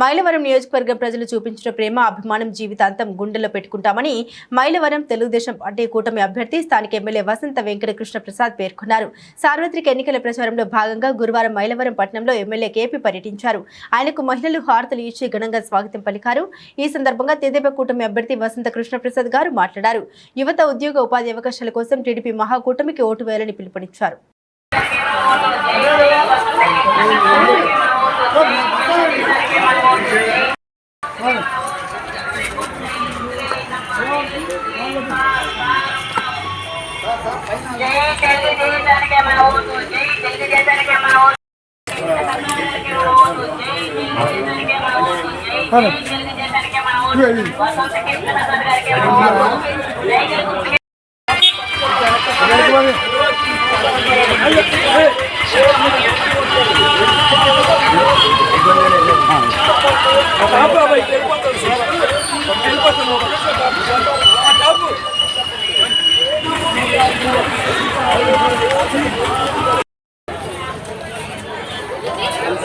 మైలవరం నియోజకవర్గ ప్రజలు చూపించిన ప్రేమ అభిమానం జీవితాంతం గుండెల్లో పెట్టుకుంటామని మైలవరం తెలుగుదేశం పార్టీ కూటమి అభ్యర్థి స్థానిక ఎమ్మెల్యే వసంత వెంకట కృష్ణ ప్రసాద్ పేర్కొన్నారు. సార్వత్రిక ఎన్నికల ప్రచారంలో భాగంగా గురువారం మైలవరం పట్టణంలో ఎమ్మెల్యే కేపీ పర్యటించారు. ఆయనకు మహిళలు హారతలు ఇచ్చి ఘనంగా స్వాగతం పలికారు. ఈ సందర్భంగా తెదేపా కూటమి అభ్యర్థి వసంత కృష్ణ ప్రసాద్ గారు మాట్లాడారు. యువత ఉద్యోగ ఉపాధి అవకాశాల కోసం టీడీపీ మహాకూటమికి ఓటు వేయాలని పిలుపునిచ్చారు.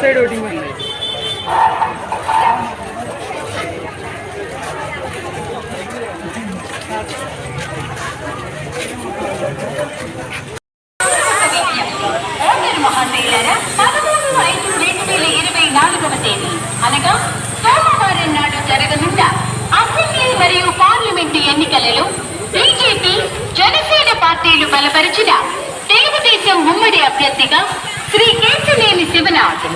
సైడ్ ఓటింగ్ అనగా సోమవారం నాడు జరగనున్న అసెంబ్లీ మరియు పార్లమెంటు ఎన్నికలలో బీజేపీ జనసేన పార్టీలు బలపరిచిన తెలుగుదేశం ఉమ్మడి అభ్యర్థిగా శ్రీ కేశినేని శివనాథ్